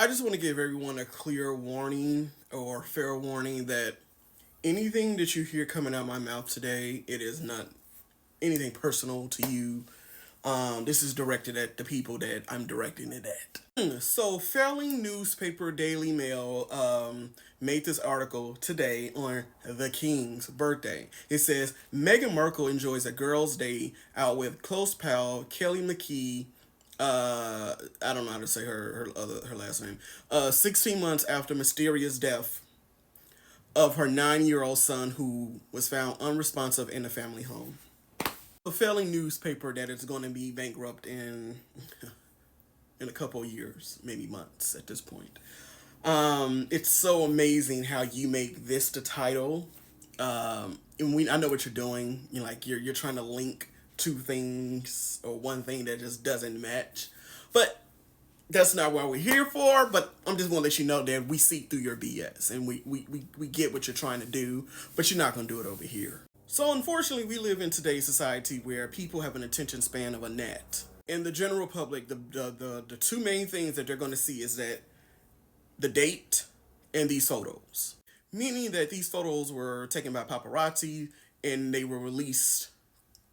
I just want to give everyone a clear warning or fair warning that anything that you hear coming out of my mouth today, it is not anything personal to you. This is directed at the people that I'm directing it at. So, failing newspaper Daily Mail made this article today on the King's birthday. It says Meghan Markle enjoys a girls' day out with close pal Kelly McKee. I don't know how to say her last name. 16 months after mysterious death of her 9-year-old son, who was found unresponsive in a family home. A failing newspaper that is going to be bankrupt in a couple of years, maybe months at this point. It's so amazing how you make this the title. And I know what you're doing. You're trying to link two things or one thing that just doesn't match. But that's not what we're here for. But I'm just going to let you know that we see through your BS and we get what you're trying to do, but you're not going to do it over here. So unfortunately, we live in today's society where people have an attention span of a gnat. In the general public, the two main things that they're going to see is that the date and these photos. Meaning that these photos were taken by paparazzi and they were released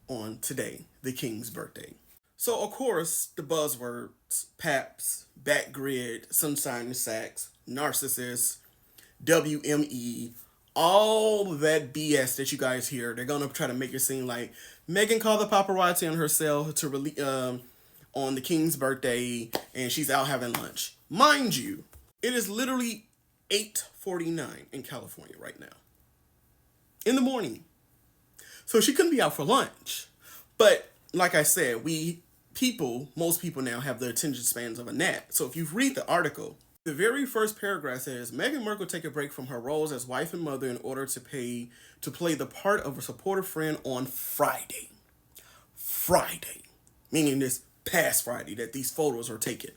on today, the King's birthday. So of course, the buzzwords, paps, backgrid, sunshine and sacks, narcissist, WME, all that BS that you guys hear, they're gonna try to make it seem like Meghan called the paparazzi on herself to release on the King's birthday, and she's out having lunch. Mind you, it is literally 8:49 in California right now, in the morning. So she couldn't be out for lunch. But like I said, most people now have the attention spans of a gnat. So if you read the article, the very first paragraph says, Meghan Markle take a break from her roles as wife and mother in order to play the part of a supportive friend on Friday. Friday. Meaning this past Friday that these photos were taken.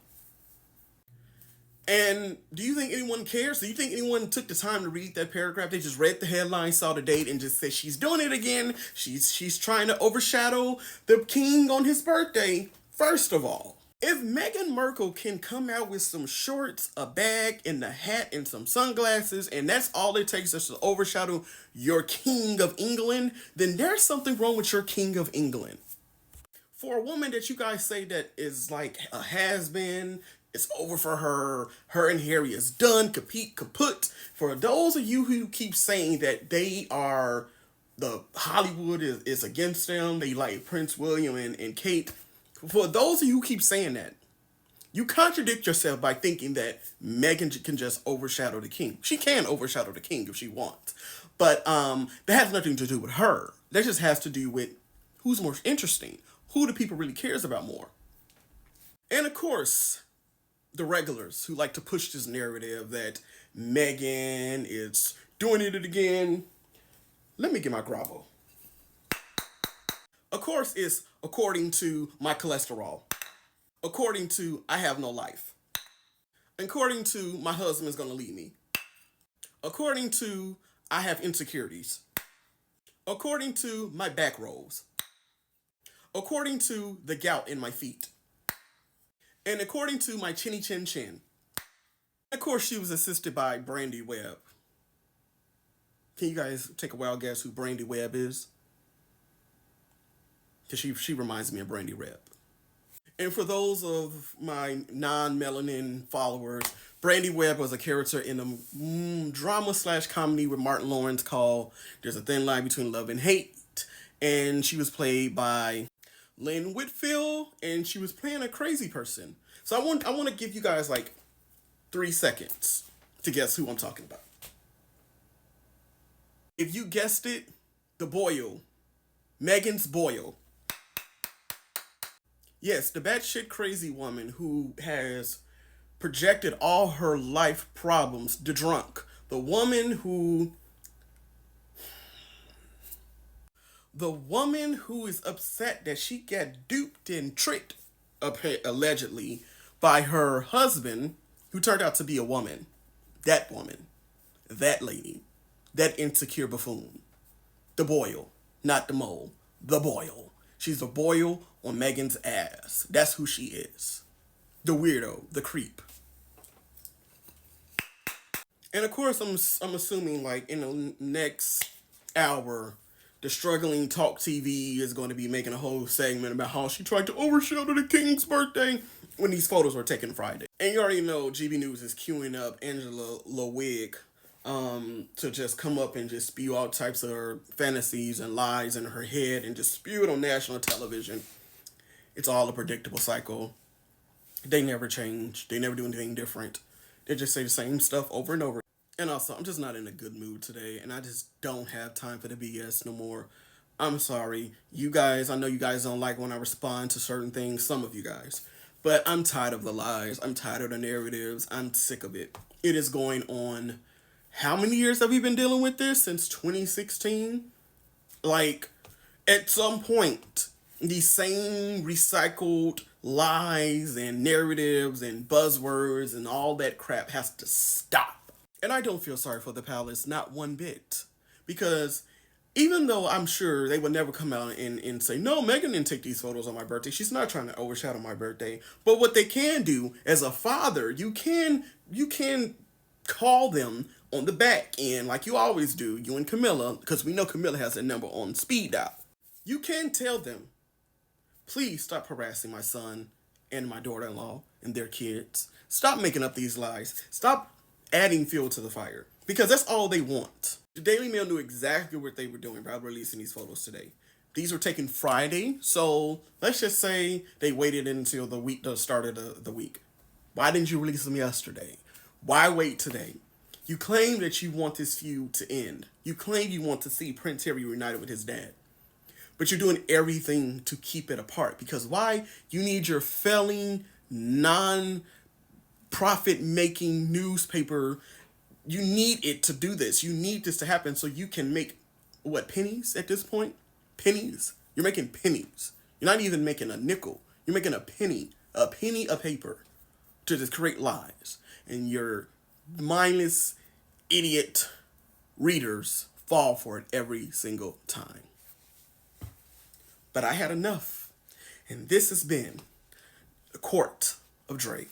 And do you think anyone cares? Do you think anyone took the time to read that paragraph? They just read the headline, saw the date, and just said, she's doing it again. She's trying to overshadow the king on his birthday. First of all, if Meghan Markle can come out with some shorts, a bag, and a hat, and some sunglasses, and that's all it takes just to overshadow your King of England, then there's something wrong with your King of England. For a woman that you guys say that is like a has-been, it's over for her, her and Harry is done, kaput. For those of you who keep saying that they are, the Hollywood is against them, they like Prince William and Kate, for those of you who keep saying that, you contradict yourself by thinking that Meghan can just overshadow the king. She can overshadow the king if she wants. But that has nothing to do with her. That just has to do with who's more interesting. Who do people really cares about more? And of course, the regulars who like to push this narrative that Meghan is doing it again. Let me get my Grabo. Of course, it's according to my cholesterol. According to I have no life. According to my husband is going to leave me. According to I have insecurities. According to my back rolls. According to the gout in my feet. And according to my chinny chin chin. Of course, she was assisted by Brandy Webb. Can you guys take a wild guess who Brandy Webb is? Because she reminds me of Brandy Webb. And for those of my non-melanin followers, Brandy Webb was a character in a drama/comedy with Martin Lawrence called There's a Thin Line Between Love and Hate. And she was played by Lynn Whitfield, and she was playing a crazy person. So I want to give you guys like 3 seconds to guess who I'm talking about. If you guessed it, the Boyle, Meghan's Boyle. Yes, the batshit crazy woman who has projected all her life problems, the drunk. The woman who is upset that she got duped and tricked, allegedly, by her husband, who turned out to be a woman. That woman. That lady. That insecure buffoon. The Boyle. Not the mole. The Boyle. She's the boil on Meghan's ass. That's who she is. The weirdo. The creep. And of course, I'm assuming like in the next hour, the struggling Talk TV is going to be making a whole segment about how she tried to overshadow the king's birthday when these photos were taken Friday. And you already know GB News is queuing up Angela Lewig to just come up and just spew all types of fantasies and lies in her head and just spew it on national television. It's all a predictable cycle. They never change. They never do anything different. They just say the same stuff over and over. And also, I'm just not in a good mood today, and I just don't have time for the BS no more. I'm sorry. You guys, I know you guys don't like when I respond to certain things, some of you guys. But I'm tired of the lies. I'm tired of the narratives. I'm sick of it. It is going on. How many years have we been dealing with this? Since 2016? Like, at some point, these same recycled lies and narratives and buzzwords and all that crap has to stop. And I don't feel sorry for the palace, not one bit. Because even though I'm sure they would never come out and say, no, Meghan didn't take these photos on my birthday. She's not trying to overshadow my birthday. But what they can do as a father, you can call them on the back end like you always do, you and Camilla, because we know Camilla has a number on speed dial. You can tell them, please stop harassing my son and my daughter-in-law and their kids. Stop making up these lies. Stop adding fuel to the fire. Because that's all they want. The Daily Mail knew exactly what they were doing by releasing these photos today. These were taken Friday, so let's just say they waited until the start of the week. Why didn't you release them yesterday? Why wait today? You claim that you want this feud to end. You claim you want to see Prince Harry reunited with his dad. But you're doing everything to keep it apart. Because why? You need your failing, non-profit-making newspaper. You need it to do this. You need this to happen so you can make, what, pennies at this point? Pennies? You're making pennies. You're not even making a nickel. You're making a penny of paper to just create lies. And your mindless, idiot readers fall for it every single time. But I had enough. And this has been the Court of Drake.